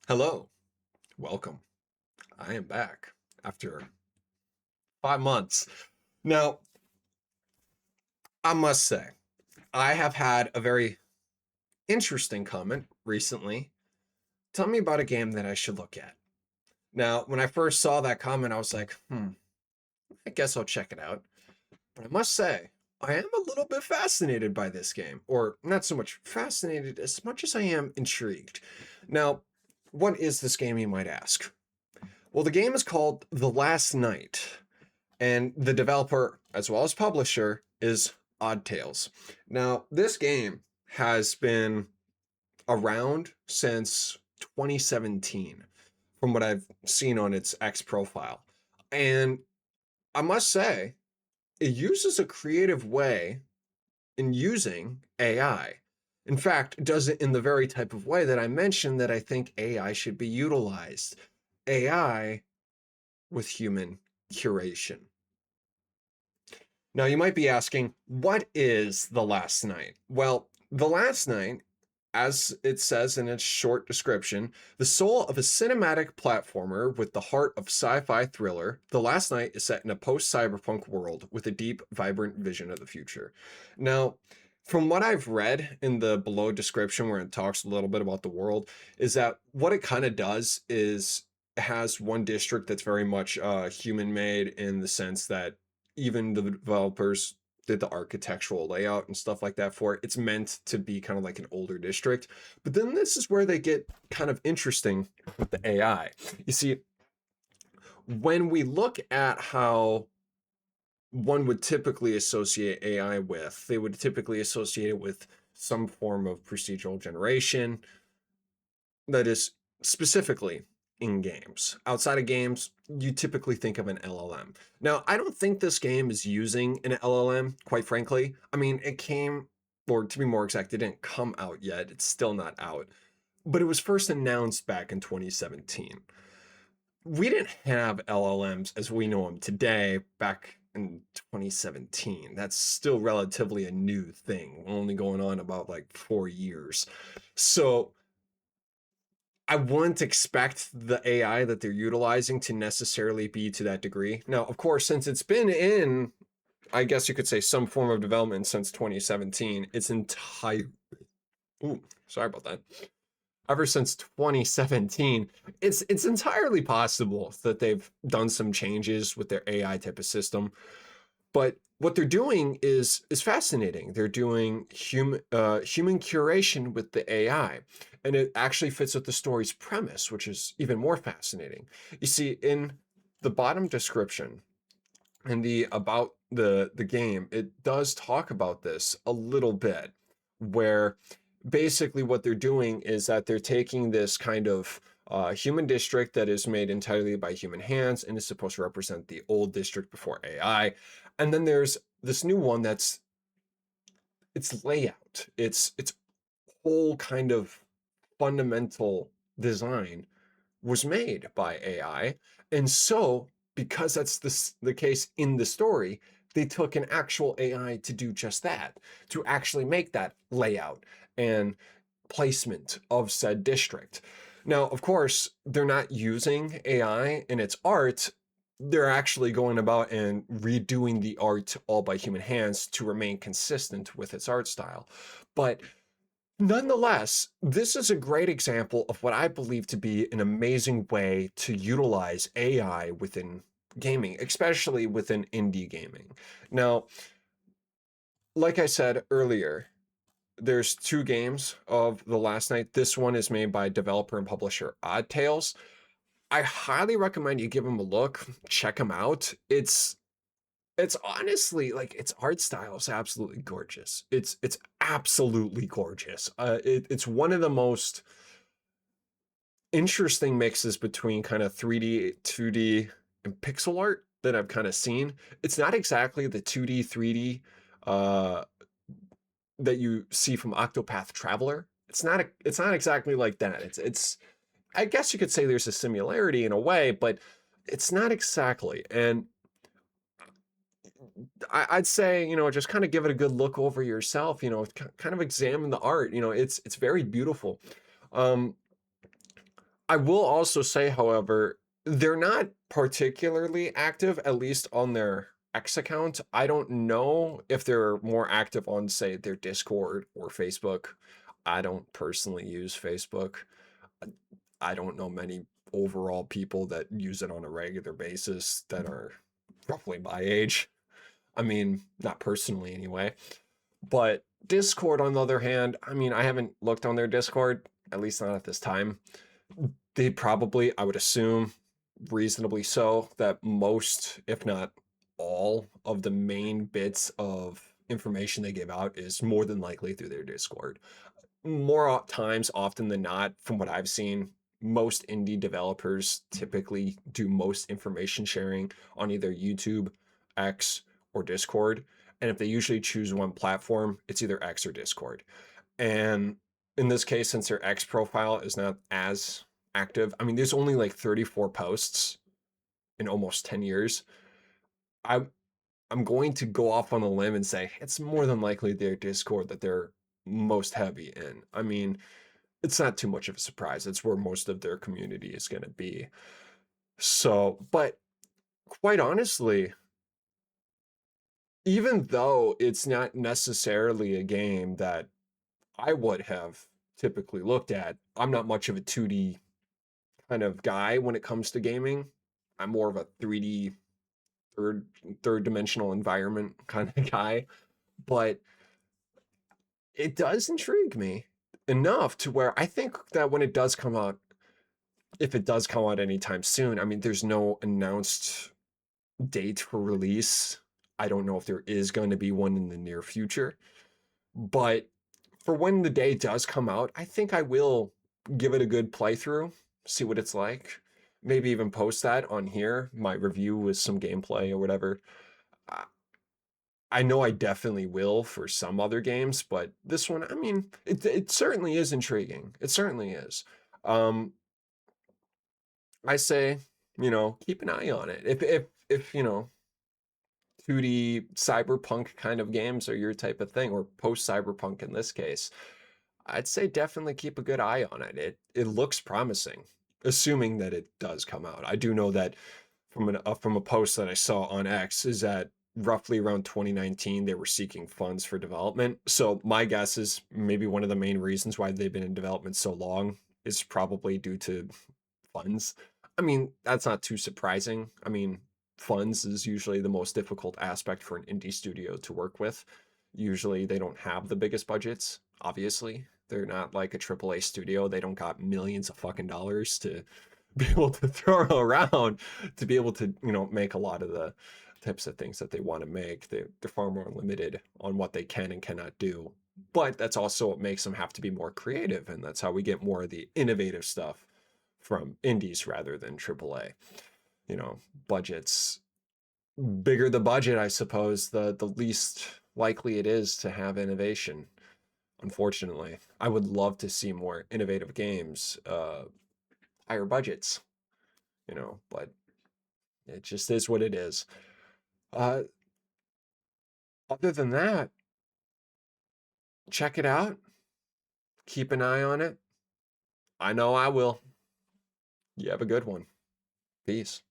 Hello, welcome. I am back after 5 months. Now, I must say, I have had a very interesting comment recently. Tell me about a game that I should look at. Now, when I first saw that comment, I was like, I guess I'll check it out. But I must say, I am a little bit fascinated by this game, or not so much fascinated as much as I am intrigued. Now, what is this game, you might ask? Well, the game is called The Last Night. And the developer as well as publisher is Odd Tales. Now, this game has been around since 2017 from what I've seen on its X profile. And I must say, it uses a creative way in using AI. In fact, it does it in the very type of way that I mentioned that I think AI should be utilized. AI with human curation. Now, you might be asking, what is The Last Night? Well, The Last Night, as it says in its short description, the soul of a cinematic platformer with the heart of sci-fi thriller, The Last Night is set in a post-cyberpunk world with a deep, vibrant vision of the future. Now, from what I've read in the below description where it talks a little bit about the world, is that what it kind of does is it has one district that's very much human made in the sense that even the developers did the architectural layout and stuff like that for it. It's meant to be kind of like an older district. But then this is where they get kind of interesting with the AI. You see, when we look at how one would typically associate AI with, they would typically associate it with some form of procedural generation that is specifically in games. Outside of games, you typically think of an LLM. Now, I don't think this game is using an LLM, quite frankly. I mean, it came, or to be more exact, it didn't come out yet. It's still not out. But it was first announced back in 2017. We didn't have LLMs as we know them today back in 2017. That's still relatively a new thing, only going on about like 4 years. So I wouldn't expect the AI that they're utilizing to necessarily be to that degree. Now, of course, since it's been in, I guess you could say, some form of development since 2017, it's entire. Ooh, sorry about that. Ever since 2017, it's entirely possible that they've done some changes with their AI type of system. But what they're doing is fascinating. They're doing human curation with the AI, and it actually fits with the story's premise, which is even more fascinating. You see, in the bottom description and the about the game, it does talk about this a little bit, where basically what they're doing is that they're taking this kind of human district that is made entirely by human hands and is supposed to represent the old district before AI. And then there's this new one that's its layout, its whole kind of fundamental design was made by AI. And so, because that's the case in the story, they took an actual AI to do just that, to actually make that layout and placement of said district. Now, of course, they're not using AI in its art. They're actually going about and redoing the art all by human hands to remain consistent with its art style. But nonetheless, this is a great example of what I believe to be an amazing way to utilize AI within gaming, especially within indie gaming. Now, like I said earlier, there's two games of The Last Night. This one is made by developer and publisher Odd Tales. I highly recommend you give them a look, check them out. It's honestly like its art style is absolutely gorgeous. It's absolutely gorgeous. It's one of the most interesting mixes between kind of 3D, 2D, and pixel art that I've kind of seen. It's not exactly the 2D, 3D uh, that you see from Octopath Traveler. It's not exactly like that. It's I guess you could say there's a similarity in a way, but it's not exactly. And I'd say, just kind of give it a good look over yourself, kind of examine the art. It's very beautiful. Um, I will also say, however, they're not particularly active, at least on their X account. I don't know if they're more active on, say, their Discord or Facebook. I don't personally use Facebook. I I don't know many overall people that use it on a regular basis that are roughly my age. I mean, not personally anyway. But Discord, on the other hand, I mean, I haven't looked on their Discord, at least not at this time. They probably, I would assume, reasonably so, that most, if not all, of the main bits of information they give out is more than likely through their Discord. More times, often than not, from what I've seen, most indie developers typically do most information sharing on either YouTube, X, or Discord. And if they usually choose one platform, it's either X or Discord. And in this case, since their X profile is not as active, I mean, there's only like 34 posts in almost 10 years. I, I'm going to go off on a limb and say it's more than likely their Discord that they're most heavy in. I mean, it's not too much of a surprise. It's where most of their community is going to be. So, but quite honestly, even though it's not necessarily a game that I would have typically looked at, I'm not much of a 2D kind of guy when it comes to gaming. I'm more of a 3D third third dimensional environment kind of guy, but it does intrigue me enough to where I think that when it does come out, if it does come out anytime soon, I mean, there's no announced date for release. I don't know if there is going to be one in the near future, but for when the day does come out, I think I will give it a good playthrough, see what it's like. Maybe even post that on here, my review with some gameplay or whatever. I I know I definitely will for some other games, but this one, I mean, it certainly is intriguing. It certainly is. Um, I say, keep an eye on it. If 2D cyberpunk kind of games are your type of thing, or post cyberpunk in this case, I'd say definitely keep a good eye on it. It looks promising, assuming that it does come out. I do know that from a post that I saw on X is that roughly around 2019 they were seeking funds for development. So my guess is maybe one of the main reasons why they've been in development so long is probably due to funds. I mean, that's not too surprising. I mean, funds is usually the most difficult aspect for an indie studio to work with. Usually they don't have the biggest budgets, obviously. They're not like a AAA studio. They don't got millions of fucking dollars to be able to throw around to be able to, make a lot of the types of things that they want to make. They're far more limited on what they can and cannot do. But that's also what makes them have to be more creative. And that's how we get more of the innovative stuff from indies rather than AAA. Budgets, bigger the budget, I suppose, the least likely it is to have innovation. Unfortunately, I would love to see more innovative games, higher budgets, but it just is what it is. Uh, Other than that, check it out. Keep an eye on it. I know I will. You have a good one. Peace.